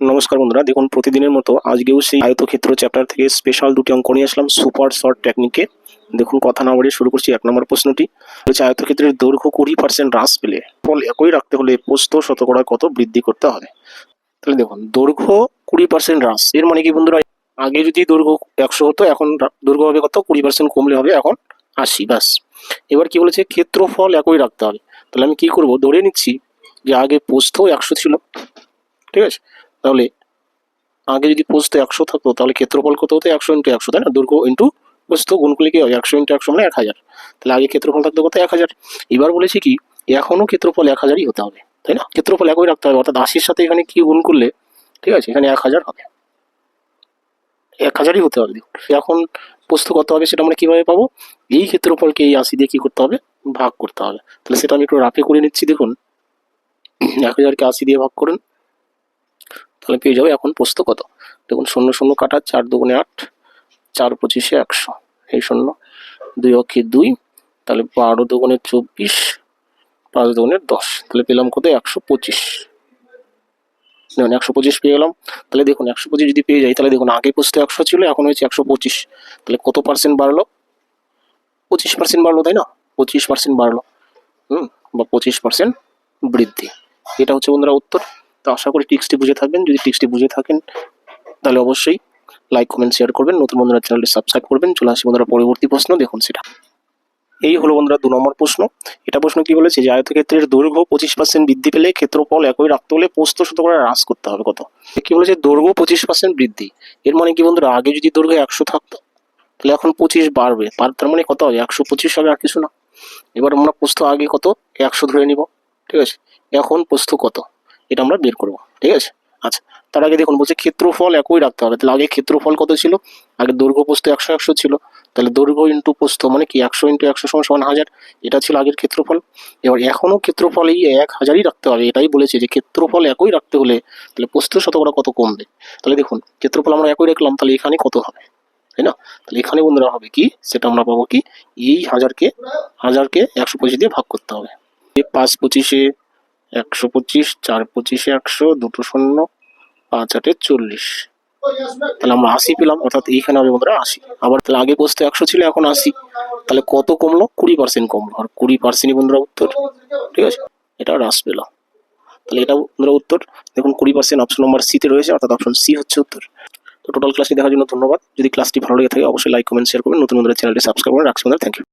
নমস্কার বন্ধুরা, দেখুন প্রতিদিনের মতো আজকেও সেই আয়তক্ষেত্র চ্যাপ্টার থেকে স্পেশাল দুটি অঙ্ক নিয়ে আসলাম সুপার শর্ট টেকনিকে। দেখুন কথা না বাড়িয়ে শুরু করছি। 1 নম্বর প্রশ্নটি হচ্ছে আয়তক্ষেত্রের দৈর্ঘ্য 20% হ্রাস পেলে ফল একই রাখতে হলে প্রস্থ শতকরা কত বৃদ্ধি করতে হবে। তাহলে দেখুন দৈর্ঘ্য 20% হ্রাস, এর মানে কি বন্ধুরা, আগে যদি দৈর্ঘ্য 100 হতো এখন দৈর্ঘ্য হবে কত, 20% কমলে হবে এখন 80। ব্যাস। এবার কি বলেছে, ক্ষেত্রফল একই রাখতে হবে। তাহলে আমি কি করব, ধরে নিচ্ছি যে আগে প্রস্থ 100 ছিল, ঠিক আছে। তাহলে আগে যদি প্রস্থ 100 থাকতো তাহলে ক্ষেত্রফল কত হতো, 100 × 100, তাই না। দৈর্ঘ্য ইন্টু প্রস্থ গুণ করলে কি হয়, 100 × 100 মানে 1000। তাহলে আগে ক্ষেত্রফল থাকতো কত, 1000। এবার বলেছি কি এখনো ক্ষেত্রফল 1000ই হতে হবে, তাই না। ক্ষেত্রফল একই রাখতে হবে, অর্থাৎ 80-র সাথে এখানে কি গুণ করলে, ঠিক আছে, এখানে 1000 হবে, 1000ই হতে হবে। দেখুন এখন প্রস্থ কত হবে সেটা আমরা কিভাবে পাবো, এই ক্ষেত্রফলকে এই 80 দিয়ে কি করতে হবে, ভাগ করতে হবে। তাহলে সেটা আমি একটু রাফে করে নিচ্ছি। দেখুন 1000কে 80 দিয়ে ভাগ করুন, তাহলে পেয়ে যাবে এখন প্রস্থ কত। দেখুন 0 0 কাটা, 4 × 2 = 8, 4 × 25 = 100, এই 0 2 অক্ষে 2, তাহলে 12 × 2 = 24, 5 × 2 = 10, তাহলে পেলাম কত, 125। দেখুন 125 পেয়ে গেলাম। তাহলে দেখুন 125 যদি পেয়ে যাই, তাহলে দেখুন আগে প্রস্থ 100 ছিল, এখন হয়েছে 125, তাহলে কত পার্সেন্ট বাড়লো, 25% বাড়লো, তাই না। 25% বাড়লো, বা 25% বৃদ্ধি। এটা হচ্ছে বন্ধুরা উত্তর। তো আশা করি টিক্সটি বুঝে থাকবেন। যদি টিক্সটি বুঝে থাকেন তাহলে অবশ্যই লাইক কমেন্ট শেয়ার করবেন, নতুন বন্ধুরা চ্যানেলটি সাবস্ক্রাইব করবেন। চলে আসি বন্ধুরা পরবর্তী প্রশ্ন। দেখুন সেটা এই হলো বন্ধুরা 2 নম্বর প্রশ্ন। এটা প্রশ্ন কি বলেছে, যে আয়তক্ষেত্রের দৈর্ঘ্য 25% বৃদ্ধি পেলে ক্ষেত্রফল একই রাখতে হলে প্রস্থ শতকরা হ্রাস করতে হবে কত। কি বলেছে, দৈর্ঘ্য 25% বৃদ্ধি, এর মানে কি বন্ধুরা, আগে যদি দৈর্ঘ্য 100 থাকতো তাহলে এখন 25 বাড়বে, তার মানে কত হবে, 125 হবে, আর কিছু না। এবার আমরা প্রস্থ আগে কত, 100 ধরে নিব, ঠিক আছে। এখন প্রস্থ কত এটা আমরা বের করব, ঠিক আছে। আচ্ছা, তার আগে দেখুন বলছে ক্ষেত্রফল একই রাখতে হবে। তাহলে আগে ক্ষেত্রফল কত ছিল, আগে দৈর্ঘ্য প্রস্থ 100 ছিল, তাহলে দৈর্ঘ্য ইন্টু প্রস্থ মানে কি 100 × 100 = 1000, এটা ছিল আগের ক্ষেত্রফল। এবার এখনো ক্ষেত্রফল এই 1000ই রাখতে হবে, এটাই বলেছে যে ক্ষেত্রফল একই রাখতে হলে তাহলে প্রস্থ শতকরা কত কমবে। তাহলে দেখুন ক্ষেত্রফল আমরা একই রাখলাম, তাহলে এখানে কত হবে, তাই না। তাহলে এখানে বন্ধুরা হবে কি, সেটা আমরা পাবো কি, এই 1000কে 125 দিয়ে ভাগ করতে হবে। 5 × 25 = 125, 4 × 25 = 100, 2 0, 5 × 8 = 40, তাহলে আমরা 80 পেলাম, অর্থাৎ এইখানে হবে বন্ধুরা 80। আবার তাহলে আগে প্রস্থ 100 ছিল, এখন 80, তাহলে কত কমলো, 20% কমলো, আর 20%ই বন্ধুরা উত্তর, ঠিক আছে। এটা হ্রাস পেলো, তাহলে এটা বন্ধুরা উত্তর। দেখুন 20% অপশন নম্বর সি তে রয়েছে, অর্থাৎ অপশন সি হচ্ছে উত্তর। তো টোটাল ক্লাসটি দেখার জন্য ধন্যবাদ। যদি ক্লাসটি ভালো লেগে থাকে অবশ্যই লাইক কমেন্ট শেয়ার করবেন, নতুন বন্ধুরা চ্যানেলটি সাবস্ক্রাইব করবেন। রাখছি বন্ধুরা, থ্যাংক ইউ।